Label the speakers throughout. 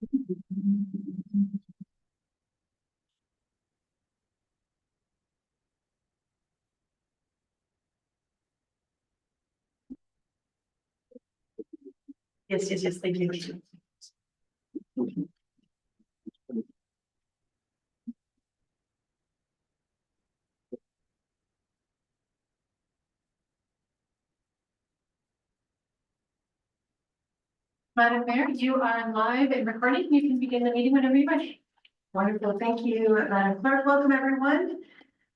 Speaker 1: Yes, thank you. Madam Mayor, you are live and recording. You can begin the meeting whenever you're ready. Wonderful. Thank you, Madam Clerk. Welcome, everyone,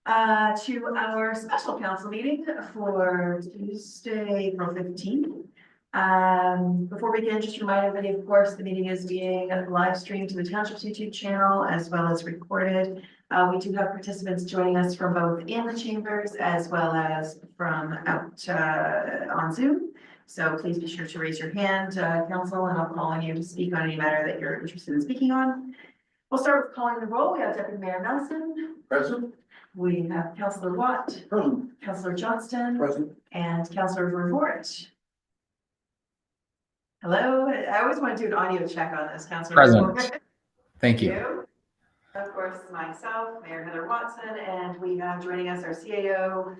Speaker 1: to our special council meeting for Tuesday, April 15th. Before we begin, just remind everybody, of course, the meeting is being live streamed to the Township's YouTube channel as well as recorded. We do have participants joining us from both in the chambers as well as from out on Zoom. So please be sure to raise your hand, council, and I'll call on you to speak on any matter that you're interested in speaking on. We'll start with calling the roll. We have Deputy Mayor Nelson.
Speaker 2: Present.
Speaker 1: We have Councillor Watt.
Speaker 2: Present.
Speaker 1: Councillor Johnston.
Speaker 2: Present.
Speaker 1: And Councillor Vervoort. Hello. I always want to do an audio check on this, Councillor.
Speaker 3: Present. Thank you.
Speaker 1: Of course, myself, Mayor Heather Watson, and we have joining us our CAO,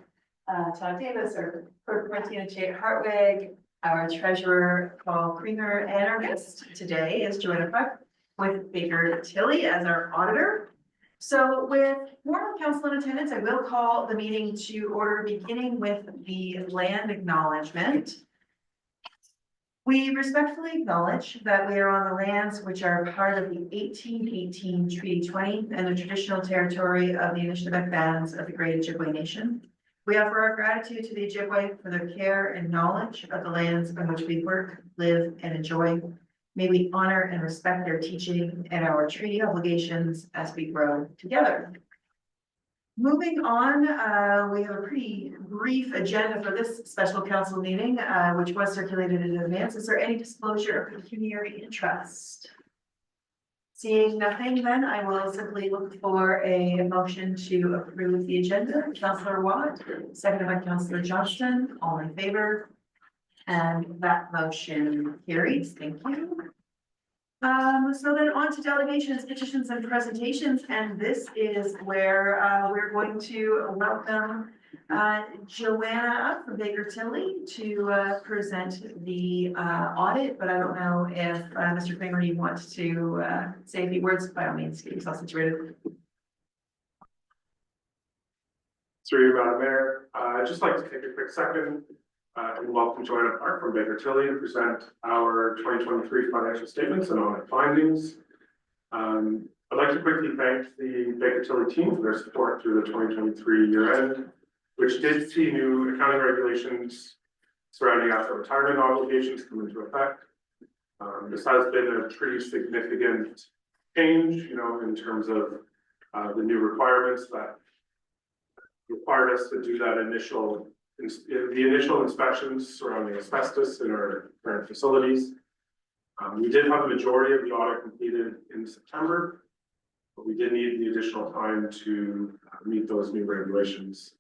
Speaker 1: Todd Davis, our clerk Martina J. Hartwig, our treasurer Paul Kringer, and our guest today is Joanna Puck with Baker Tilly as our auditor. So with more council in attendance, I will call the meeting to order, beginning with the land acknowledgement. We respectfully acknowledge that we are on the lands which are part of the 1818 Treaty 20 and the traditional territory of the Anishinaabe bands of the Great Ojibwe Nation. We offer our gratitude to the Ojibwe for their care and knowledge of the lands on which we work, live, and enjoy. May we honor and respect their teaching and our treaty obligations as we grow together. Moving on, we have a pretty brief agenda for this special council meeting, which was circulated in advance. Is there any disclosure of pecuniary interest? Seeing nothing, then I will simply look for a motion to approve the agenda. Councillor Watt, seconded by Councillor Johnston, all in favor. And that motion carries. Thank you. So then on to delegations, petitions, and presentations, and this is where we're going to welcome Joanna up from Baker Tilly to present the audit, but I don't know if Mr. Kramer, you want to say a few words. By all means, get yourself situated.
Speaker 4: Through you, Madam Mayor, I'd just like to take a quick second and welcome Joanna Park from Baker Tilly to present our 2023 financial statements and audit findings. I'd like to quickly thank the Baker Tilly team for their support through the 2023 year end, which did see new accounting regulations surrounding asset retirement obligations come into effect. This has been a pretty significant change, in terms of the new requirements that required us to do that initial inspections surrounding asbestos in our current facilities. We did have the majority of the audit completed in September, but we did need the additional time to meet those new regulations.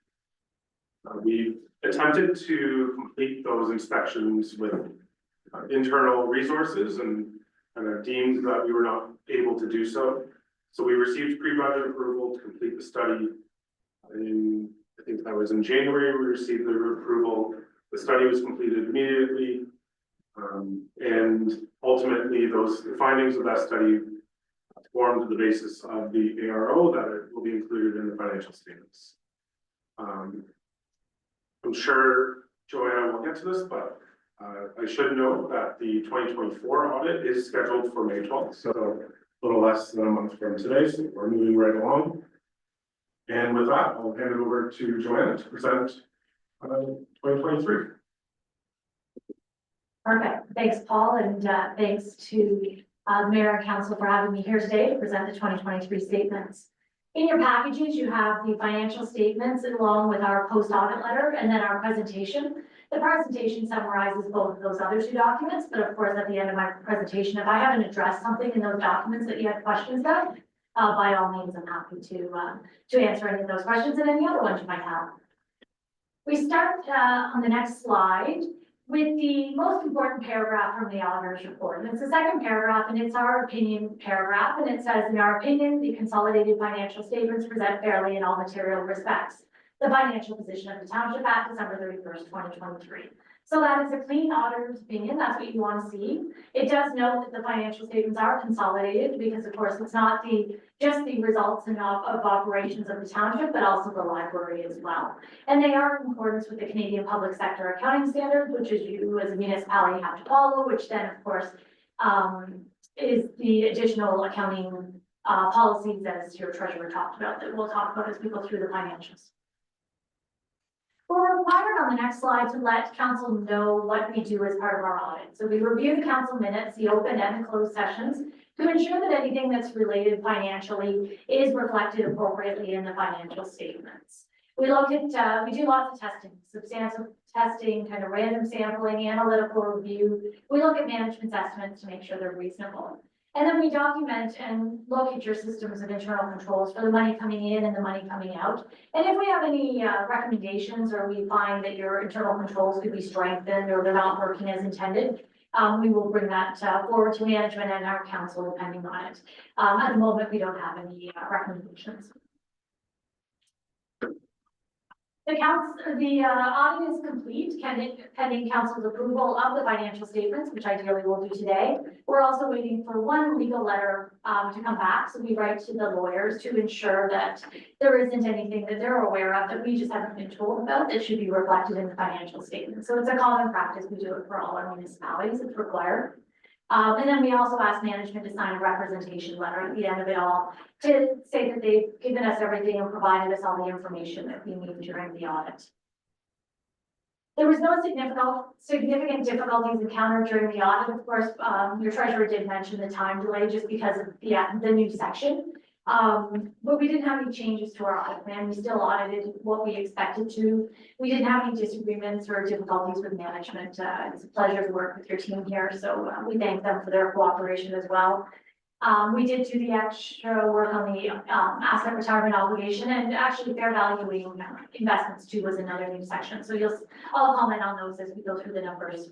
Speaker 4: We attempted to complete those inspections with internal resources and deemed that we were not able to do so. So we received pre-budget approval to complete the study I think that was in January. We received the approval. The study was completed immediately. And ultimately the findings of that study formed the basis of the ARO that will be included in the financial statements. I'm sure Joanna will get to this, but I should note that the 2024 audit is scheduled for May 12th, so a little less than a month from today, so we're moving right along. And with that, I'll hand it over to Joanna to present 2023.
Speaker 5: Perfect. Thanks, Paul, and thanks to Mayor and Council for having me here today to present the 2023 statements. In your packages, you have the financial statements along with our post-audit letter and then our presentation. The presentation summarizes both of those other two documents, but of course, at the end of my presentation, if I haven't addressed something in those documents that you have questions about, by all means, I'm happy to answer any of those questions and any other ones you might have. We start on the next slide with the most important paragraph from the auditor's report. And it's the second paragraph, and it's our opinion paragraph, and it says, in our opinion, the consolidated financial statements present fairly in all material respects the financial position of the township at December 31st, 2023. So that is a clean auditor's opinion. That's what you want to see. It does note that the financial statements are consolidated because, of course, it's not just the results of operations of the township, but also the library as well. And they are in accordance with the Canadian Public Sector Accounting Standards, which is you as a municipality have to follow, which then, of course, is the additional accounting policies as your treasurer talked about that we'll talk about as we go through the financials. We're required on the next slide to let council know what we do as part of our audit. So we review the council minutes, the open and the closed sessions, to ensure that anything that's related financially is reflected appropriately in the financial statements. We look at, we do lots of testing, substantial testing, kind of random sampling, analytical review. We look at management's estimates to make sure they're reasonable. And then we document and look at your systems of internal controls for the money coming in and the money coming out. And if we have any recommendations or we find that your internal controls could be strengthened or they're not working as intended, we will bring that forward to management and our council depending on it. At the moment, we don't have any recommendations. The audit is complete, pending council's approval of the financial statements, which ideally we'll do today. We're also waiting for one legal letter to come back. So we write to the lawyers to ensure that there isn't anything that they're aware of that we just haven't been told about that should be reflected in the financial statement. So it's a common practice. We do it for all our municipalities. It's required. And then we also ask management to sign a representation letter at the end of it all to say that they've given us everything and provided us all the information that we need during the audit. There was no significant difficulties encountered during the audit. Of course, your treasurer did mention the time delay just because of the new section. But we didn't have any changes to our audit plan. We still audited what we expected to. We didn't have any disagreements or difficulties with management. It's a pleasure to work with your team here. So we thank them for their cooperation as well. We did do the extra work on the asset retirement obligation and actually fair valuing investments too was another new section. So I'll comment on those as we go through the numbers.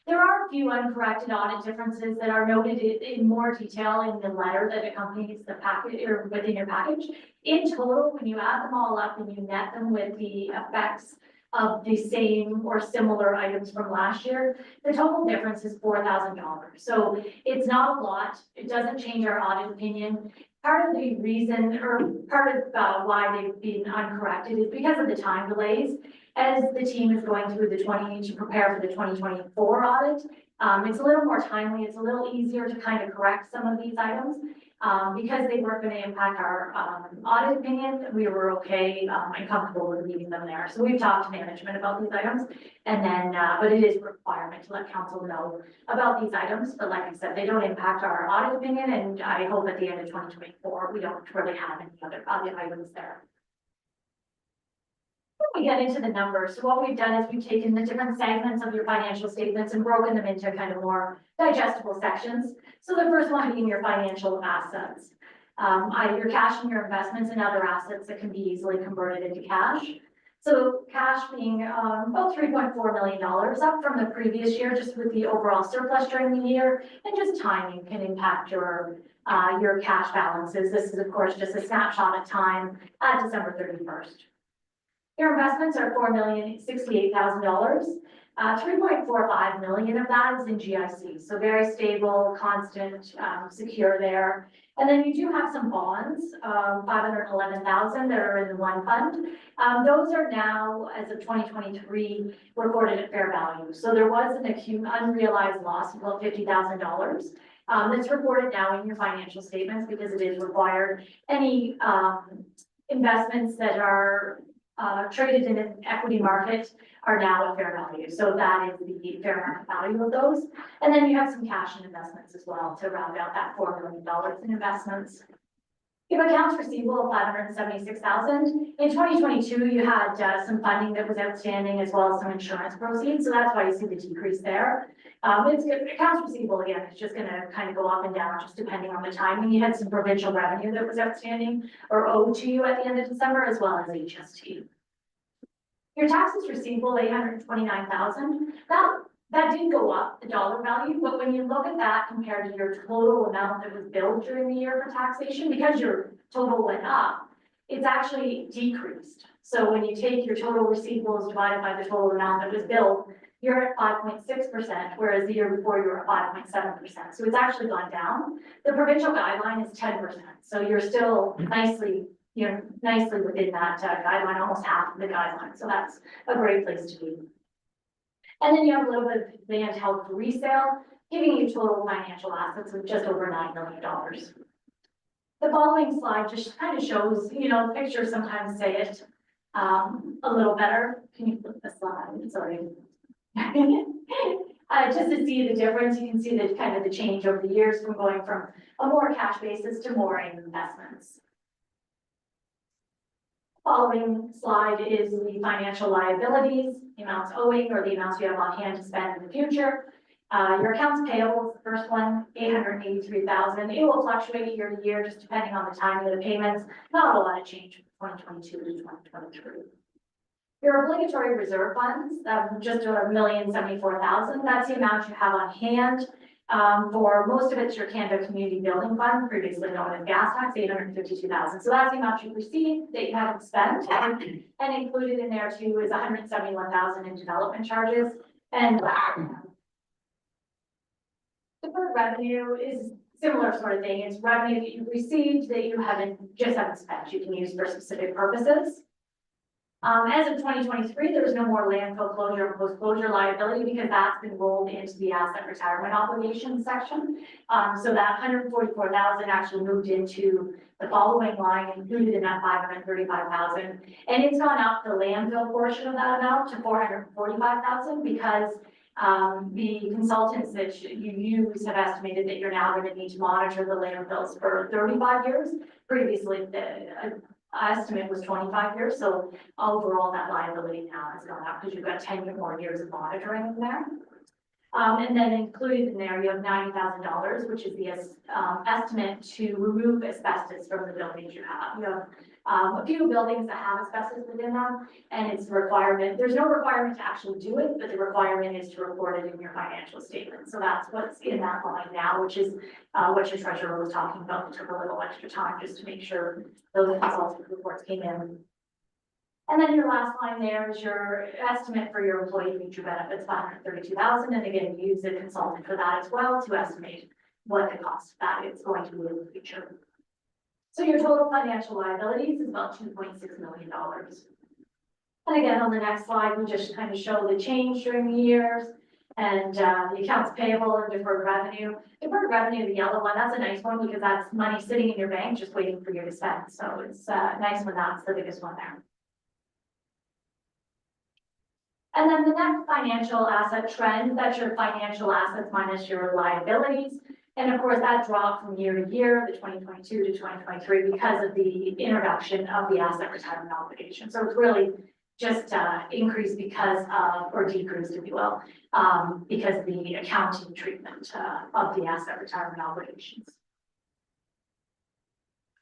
Speaker 5: There are a few uncorrected audit differences that are noted in more detail in the letter that accompanies the package or within your package. In total, when you add them all up and you net them with the effects of the same or similar items from last year, the total difference is $4,000. So it's not a lot. It doesn't change our audit opinion. Part of the reason or part of why they've been uncorrected is because of the time delays. As the team is going through to prepare for the 2024 audit, it's a little more timely. It's a little easier to kind of correct some of these items. Because they weren't going to impact our audit opinion, we were okay and comfortable with leaving them there. So we've talked to management about these items, and then, but it is a requirement to let council know about these items. But like I said, they don't impact our audit opinion, and I hope at the end of 2024, we don't really have any other items there. We get into the numbers. So what we've done is we've taken the different segments of your financial statements and broken them into kind of more digestible sections. So the first one being your financial assets, your cash and your investments and other assets that can be easily converted into cash. So cash being about $3.4 million, up from the previous year, just with the overall surplus during the year, and just timing can impact your cash balances. This is of course just a snapshot of time at December 31st. Your investments are $4,068,000. 3.45 million of that is in GIC, so very stable, constant, secure there. And then you do have some bonds, 511,000 that are in the one fund. Those are now, as of 2023, recorded at fair value. So there was an unrealized loss of about $50,000. That's reported now in your financial statements because it is required. Any investments that are traded in an equity market are now at fair value. So that is the fair market value of those. And then you have some cash and investments as well to round out that $4 million in investments. You have accounts receivable of $576,000. In 2022, you had some funding that was outstanding as well as some insurance proceeds. So that's why you see the decrease there. It's good. Accounts receivable, again, it's just going to kind of go up and down just depending on the timing. You had some provincial revenue that was outstanding or owed to you at the end of December, as well as HST. Your taxes receivable, 829,000, that did go up, the dollar value, but when you look at that compared to your total amount that was billed during the year for taxation, because your total went up, it's actually decreased. So when you take your total receivables divided by the total amount that was billed, you're at 5.6%, whereas the year before you were at 5.7%. So it's actually gone down. The provincial guideline is 10%, so you're still nicely within that guideline, almost half of the guideline. So that's a great place to be. And then you have a little bit of land held for resale, giving you total financial assets of just over $9 million. The following slide just kind of shows, pictures sometimes say it a little better. Can you flip the slide? Sorry. Just to see the difference, you can see the kind of the change over the years from going from a more cash basis to more in investments. Following slide is the financial liabilities, the amounts owing or the amounts you have on hand to spend in the future. Your accounts payable is the first one, 883,000. It will fluctuate year to year, just depending on the timing of the payments. Not a lot of change from 2022 to 2023. Your obligatory reserve funds, just $1,074,000. That's the amount you have on hand. For most of it's your Canada Community Building Fund, previously known as gas tax, 852,000. So that's the amount you've received that you haven't spent. And included in there too is 171,000 in development charges. And deferred revenue is similar sort of thing. It's revenue that you've received that you haven't spent. You can use for specific purposes. As of 2023, there's no more landfill closure or post-closure liability because that's been rolled into the asset retirement obligation section. So that 144,000 actually moved into the following line included in that 535,000. And it's gone up the landfill portion of that amount to 445,000 because the consultants that you use have estimated that you're now going to need to monitor the landfills for 35 years. Previously, the estimate was 25 years, so overall that liability now has gone up because you've got 10 more years of monitoring in there. And then included in there, you have $90,000, which is the estimate to remove asbestos from the buildings you have. You have a few buildings that have asbestos within them, and it's a requirement. There's no requirement to actually do it, but the requirement is to report it in your financial statement. So that's what's in that line now, which is what your treasurer was talking about. It took a little extra time just to make sure those consultant reports came in. And then your last line there is your estimate for your employee future benefits, 532,000. And again, you use a consultant for that as well to estimate what the cost of that is going to be in the future. So your total financial liabilities is about $2.6 million. And again, on the next slide, we just kind of show the change during the years and the accounts payable and deferred revenue. Deferred revenue, the yellow one, that's a nice one because that's money sitting in your bank just waiting for you to spend. So it's nice when that's the biggest one there. And then the next financial asset trend, that's your financial assets minus your liabilities. And of course, that dropped from year to year, the 2022 to 2023, because of the introduction of the asset retirement obligation. So it's really just increased because of, or decreased, if you will, because of the accounting treatment of the asset retirement obligations.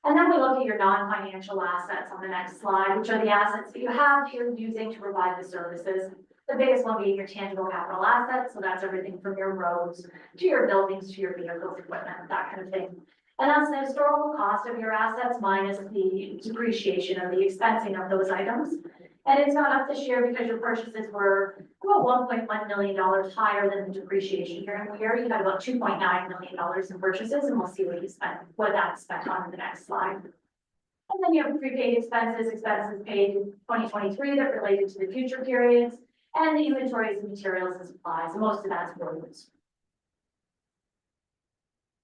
Speaker 5: And then we look at your non-financial assets on the next slide, which are the assets that you have here using to provide the services. The biggest one being your tangible capital assets. So that's everything from your roads to your buildings, to your vehicles, equipment, that kind of thing. And that's the historical cost of your assets minus the depreciation or the expensing of those items. And it's gone up this year because your purchases were about $1.1 million higher than the depreciation during the year. You had about $2.9 million in purchases, and we'll see what that's spent on in the next slide. And then you have prepaid expenses paid in 2023 that related to the future periods, and the inventories and materials and supplies. And most of that's roads.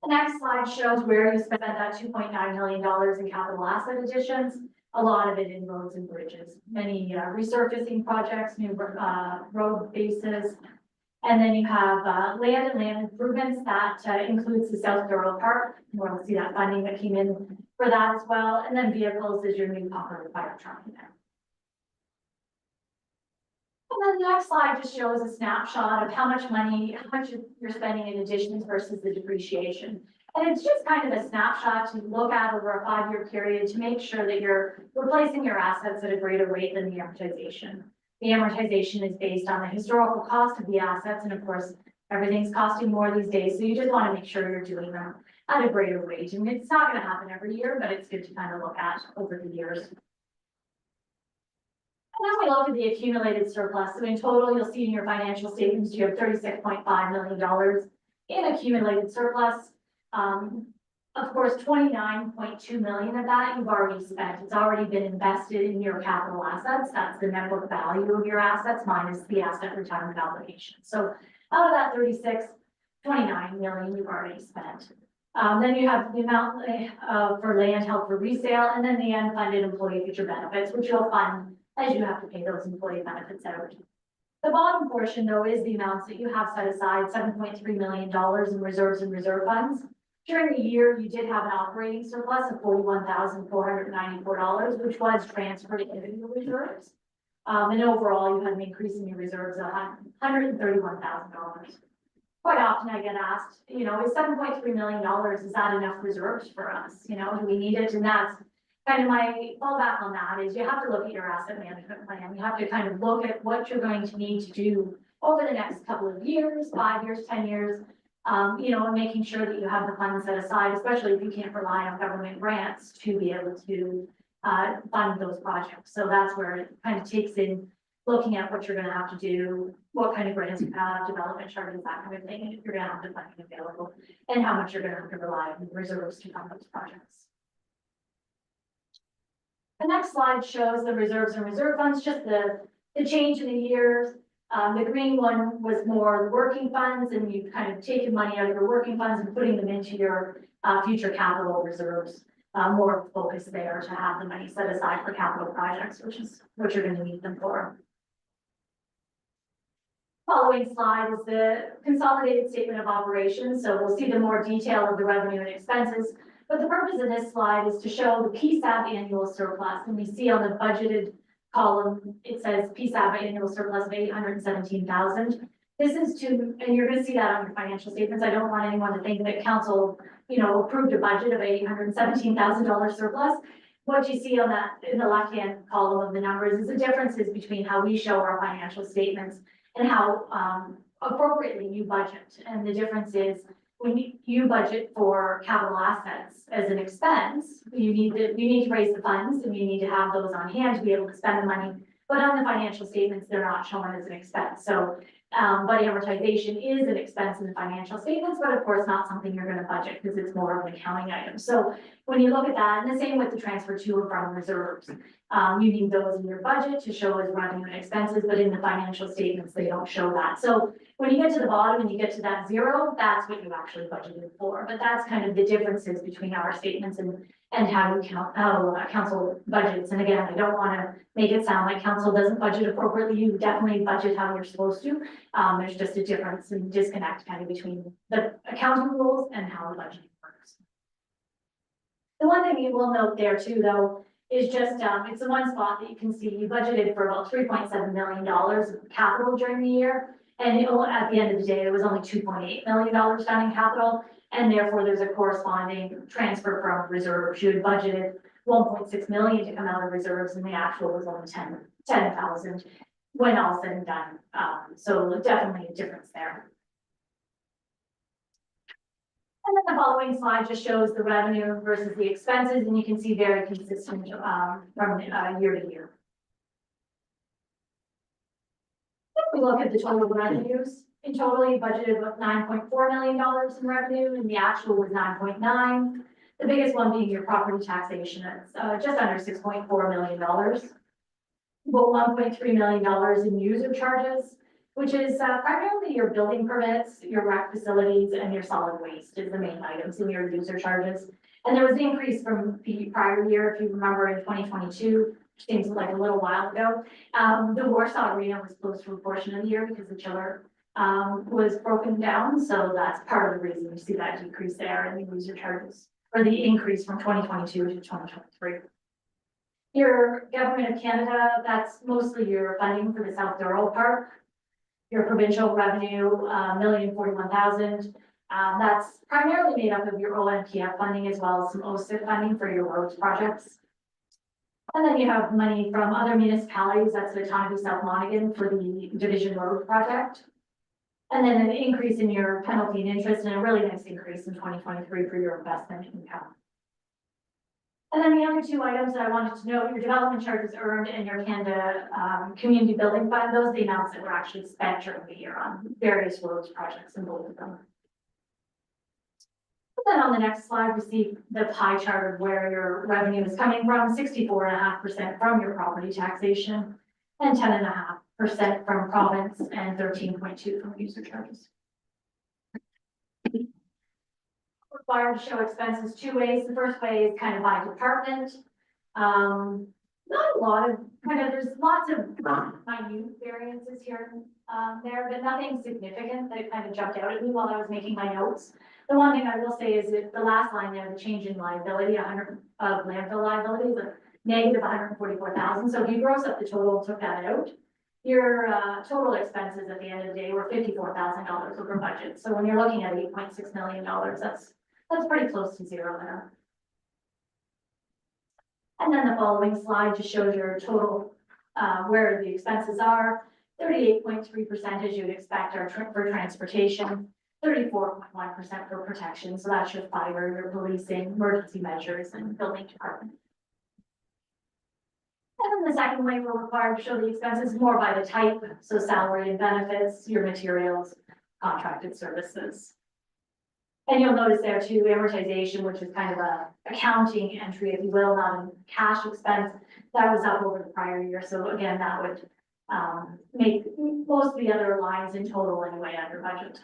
Speaker 5: The next slide shows where you spent that $2.9 million in capital asset additions. A lot of it in roads and bridges, many resurfacing projects, new road bases. And then you have land and land improvements that includes the South Douro Park. You want to see that funding that came in for that as well. And then vehicles is your new pumper fire truck in there. And then the next slide just shows a snapshot of how much you're spending in additions versus the depreciation. And it's just kind of a snapshot to look at over a 5-year period to make sure that you're replacing your assets at a greater rate than the amortization. The amortization is based on the historical cost of the assets, and of course, everything's costing more these days, so you just want to make sure you're doing them at a greater rate. And it's not going to happen every year, but it's good to kind of look at over the years. And then we look at the accumulated surplus. So in total, you'll see in your financial statements, you have $36.5 million in accumulated surplus. Of course, 29.2 million of that you've already spent. It's already been invested in your capital assets. That's the net book value of your assets minus the asset retirement obligation. So out of that 29 million you've already spent. Then you have the amount for land held for resale, and then the unfunded employee future benefits, which you'll fund as you have to pay those employee benefits out. The bottom portion, though, is the amounts that you have set aside, $7.3 million in reserves and reserve funds. During the year, you did have an operating surplus of $41,494, which was transferred into your reserves. And overall, you had an increase in your reserves of $131,000. Quite often I get asked, is $7.3 million, is that enough reserves for us? Do we need it? And that's kind of my fallback on that is you have to look at your asset management plan. You have to kind of look at what you're going to need to do over the next couple of years, 5 years, 10 years, and making sure that you have the funds set aside, especially if you can't rely on government grants to be able to fund those projects. So that's where it kind of takes in looking at what you're going to have to do, what kind of grants you have, development charges, that kind of thing, and if you're going to have the funding available, and how much you're going to have to rely on reserves to fund those projects. The next slide shows the reserves and reserve funds, just the change in the years. The green one was more working funds, and you've kind of taken money out of your working funds and putting them into your future capital reserves. More focus there to have the money set aside for capital projects, which is what you're going to need them for. Following slide is the consolidated statement of operations. So we'll see the more detail of the revenue and expenses. But the purpose of this slide is to show the PSAB annual surplus. And we see on the budgeted column, it says PSAB annual surplus of $817,000. This is to, and you're going to see that on your financial statements. I don't want anyone to think that council, approved a budget of $817,000 surplus. What you see on that in the left-hand column of the numbers is the differences between how we show our financial statements and how appropriately you budget. And the difference is when you budget for capital assets as an expense, you need to raise the funds and you need to have those on hand to be able to spend the money. But on the financial statements, they're not shown as an expense. So, but amortization is an expense in the financial statements, but of course not something you're going to budget because it's more of an accounting item. So when you look at that, and the same with the transfer to and from reserves, you need those in your budget to show as revenue and expenses, but in the financial statements, they don't show that. So when you get to the bottom and you get to that zero, that's what you actually budgeted for. But that's kind of the differences between our statements and how you count, how council budgets. And again, I don't want to make it sound like council doesn't budget appropriately. You definitely budget how you're supposed to. There's just a difference and disconnect kind of between the accounting rules and how the budgeting works. The one thing you will note there too, though, is just, it's the one spot that you can see you budgeted for about $3.7 million of capital during the year. And at the end of the day, it was only $2.8 million done in capital. And therefore there's a corresponding transfer from reserves. You had budgeted 1.6 million to come out of reserves and the actual was only 10,000 when all said and done. So definitely a difference there. And then the following slide just shows the revenue versus the expenses, and you can see very consistent from year to year. If we look at the total revenues, in total you budgeted about $9.4 million in revenue, and the actual was 9.9. The biggest one being your property taxation. It's just under $6.4 million. About $1.3 million in user charges, which is primarily your building permits, your rec facilities, and your solid waste is the main items in your user charges. And there was an increase from the prior year, if you remember, in 2022, which seems like a little while ago. The Warsaw Arena was closed for a portion of the year because the chiller was broken down. So that's part of the reason you see that decrease there in the user charges, or the increase from 2022 to 2023. Your Government of Canada, that's mostly your funding for the South Douro Park. Your provincial revenue, $1,041,000. That's primarily made up of your ONPF funding as well as some OSIP funding for your roads projects. And then you have money from other municipalities, that's the Town of South Monaghan for the Division Road project. And then an increase in your penalty and interest, and a really nice increase in 2023 for your investment income. And then the other two items that I wanted to note, your development charges earned and your Canada Community Building Fund, those are the amounts that were actually spent during the year on various roads projects in both of them. And then on the next slide, we see the pie chart of where your revenue is coming from, 64.5% from your property taxation and 10.5% from province and 13.2% from user charges. Required to show expenses two ways. The first way is kind of by department. Not a lot of, there's lots of minute variances here, there, but nothing significant that kind of jumped out at me while I was making my notes. The one thing I will say is that the last line there, the change in liability, 100 of landfill liability is a negative 144,000. So if you gross up the total and took that out, your total expenses at the end of the day were $54,000 over budget. So when you're looking at $8.6 million, that's pretty close to zero there. And then the following slide just shows your total, where the expenses are. 38.3% as you'd expect are for transportation, 34.1% for protection. So that's your fire, your policing, emergency measures, and building department. And then the second way we're required to show the expenses more by the type. So salary and benefits, your materials, contracted services. And you'll notice there too, amortization, which is kind of a accounting entry, if you will, not a cash expense, that was up over the prior year. So again, that would make most of the other lines in total anyway under budget.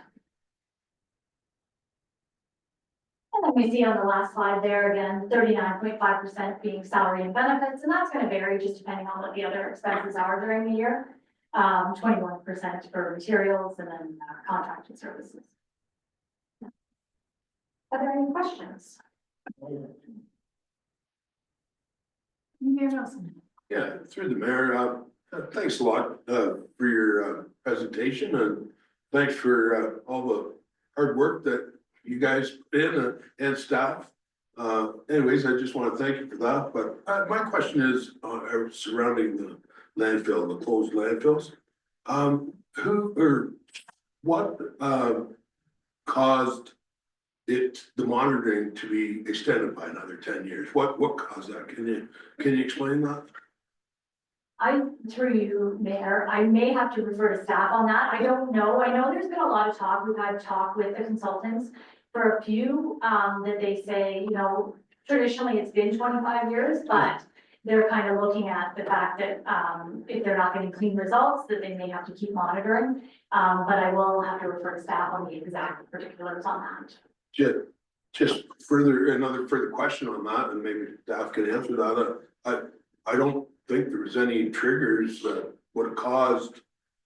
Speaker 5: And then we see on the last slide there again, 39.5% being salary and benefits, and that's going to vary just depending on what the other expenses are during the year. 21% for materials, and then contracted services. Are there any questions? Mayor Nelson.
Speaker 2: Yeah, through the mayor, thanks a lot for your presentation, and thanks for all the hard work that you guys put in and staff. Anyways, I just want to thank you for that. But my question is surrounding the landfill, the closed landfills. Who or what caused the monitoring to be extended by another 10 years? What caused that? Can you explain that?
Speaker 5: Through you, Mayor, I may have to refer to staff on that. I don't know. I know there's been a lot of talk. We've had talk with the consultants for a few that they say, you know, traditionally it's been 25 years, but they're kind of looking at the fact that if they're not getting clean results, that they may have to keep monitoring. But I will have to refer to staff on the exact particulars on that.
Speaker 2: Just another further question on that, and maybe staff can answer that. I don't think there was any triggers that would have caused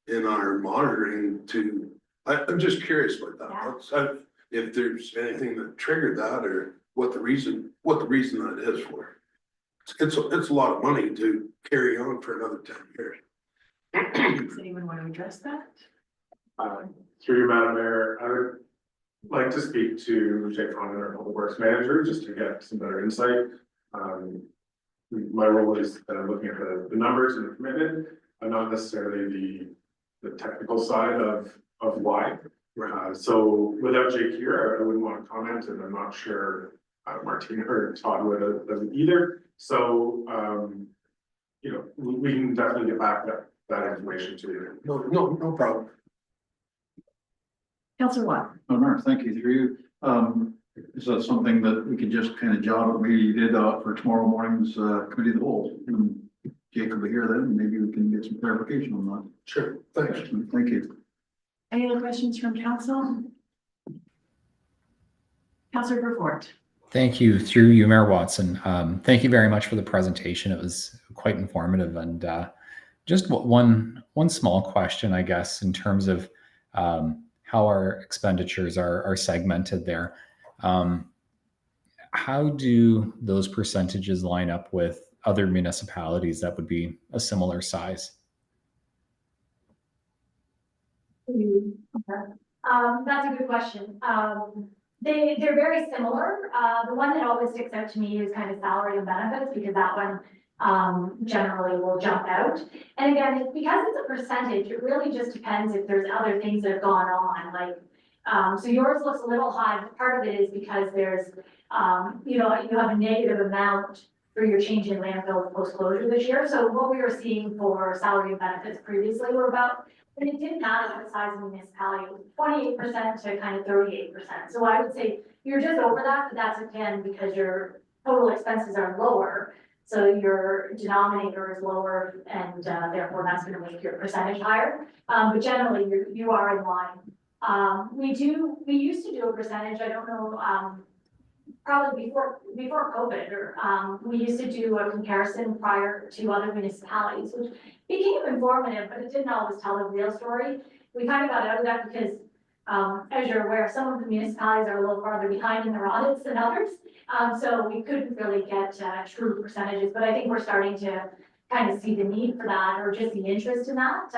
Speaker 2: in our monitoring to. I'm just curious about that.
Speaker 5: Yeah.
Speaker 2: If there's anything that triggered that, or what the reason that is for. It's a lot of money to carry on for another 10 years.
Speaker 1: Does anyone want to address that?
Speaker 4: Through you, Madam Mayor, I would like to speak to Jay Conlon, our Public Works Manager, just to get some better insight. My role is looking at the numbers and the commitment, and not necessarily the technical side of why. So without Jake here, I wouldn't want to comment, and I'm not sure Martina or Todd would either. So you know, we can definitely get back that information to you.
Speaker 2: No problem.
Speaker 1: Councilor Watt.
Speaker 6: Oh, no, thank you. Through you. Is that something that we could just kind of jot what we did for tomorrow morning's committee of the whole? And Jake will be here then, and maybe we can get some clarification on that.
Speaker 2: Sure, thanks.
Speaker 6: Thank you.
Speaker 1: Any other questions from council? Councilor Verfort.
Speaker 3: Thank you. Through you, Mayor Watson. Thank you very much for the presentation. It was quite informative, and just one small question, I guess, in terms of how our expenditures are segmented there. How do those percentages line up with other municipalities that would be a similar size?
Speaker 5: That's a good question. They're very similar. The one that always sticks out to me is kind of salary and benefits, because that one generally will jump out. And again, because it's a percentage, it really just depends if there's other things that have gone on, like, so yours looks a little high, but part of it is because there's, you have a negative amount for your change in landfill post-closure this year. So what we were seeing for salary and benefits previously were about, and it didn't matter what size of municipality, 28% to kind of 38%. So I would say you're just over that, but that's again because your total expenses are lower. So your denominator is lower and therefore that's gonna make your percentage higher. But generally you are in line. We used to do a percentage, I don't know, probably before COVID, or we used to do a comparison prior to other municipalities, which became informative, but it didn't always tell the real story. We kind of got out of that because, as you're aware, some of the municipalities are a little farther behind in their audits than others. So we couldn't really get true percentages, but I think we're starting to kind of see the need for that or just the interest in that.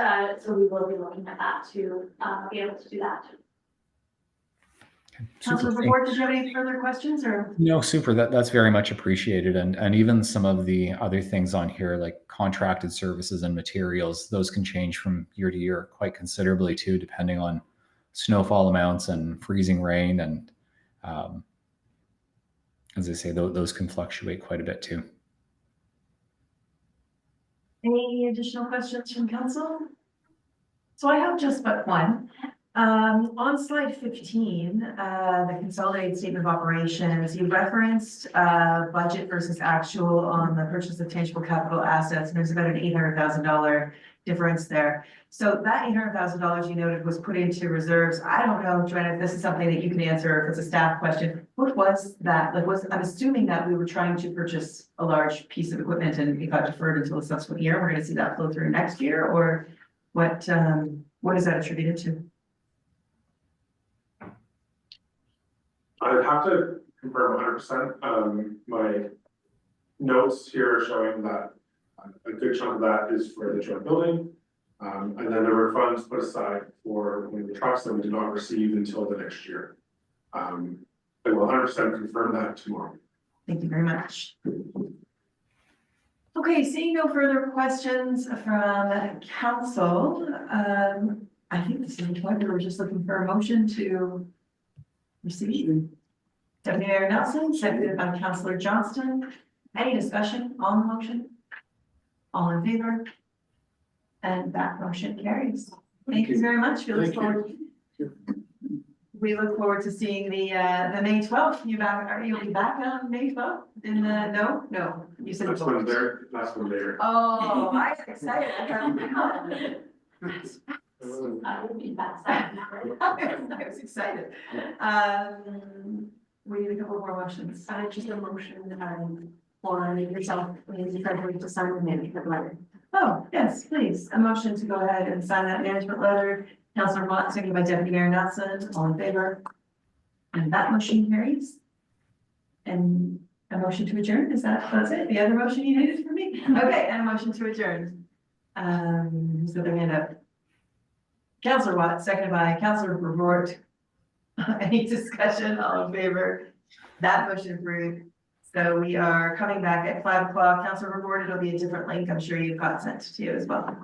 Speaker 5: So we will be looking at that to be able to do that.
Speaker 1: Councilor Before, did you have any further questions or?
Speaker 3: No, super. That's very much appreciated. And even some of the other things on here, like contracted services and materials, those can change from year to year quite considerably too, depending on snowfall amounts and freezing rain. And as I say, those can fluctuate quite a bit too.
Speaker 1: Any additional questions from council? So I have just but one. On slide 15, the consolidated statement of operations, you referenced budget versus actual on the purchase of tangible capital assets, and there's about an $800,000 difference there. So that $800,000 you noted was put into reserves. I don't know, Joanna, if this is something that you can answer, if it's a staff question. What was that? Like, I'm assuming that we were trying to purchase a large piece of equipment and it got deferred until the subsequent year. We're going to see that flow through next year, or what is that attributed to?
Speaker 4: I'd have to confirm 100%. My notes here are showing that a good chunk of that is for the joint building. And then there were funds put aside for one of the trucks that we did not receive until the next year. I will 100% confirm that tomorrow.
Speaker 1: Thank you very much. Okay, seeing no further questions from council, I think this is the point where we're just looking for a motion to receive. Deputy Mayor Nelson, seconded by Councillor Johnston. Any discussion on the motion? All in favor? And that motion carries. Thank you very much. We look forward to seeing the May 12th. You'll be back on May 12th? No, you said.
Speaker 4: Last one there, last one there.
Speaker 1: Oh, I'm excited.
Speaker 5: I would be fast.
Speaker 1: I was excited. We need a couple more motions.
Speaker 7: Just a motion, for yourself, the treasurer to sign the management letter.
Speaker 1: Oh, yes, please. A motion to go ahead and sign that management letter. Councillor Mott, seconded by Deputy Mayor Nelson, all in favor? And that motion carries. And a motion to adjourn, that's it? The other motion you needed from me? Okay, and a motion to adjourn. Who's got their hand up? Councillor Watt, seconded by Councillor Report. Any discussion? All in favor? That motion approved. So we are coming back at 5 o'clock. Councillor Report, it'll be a different link. I'm sure you've got sent to you as well.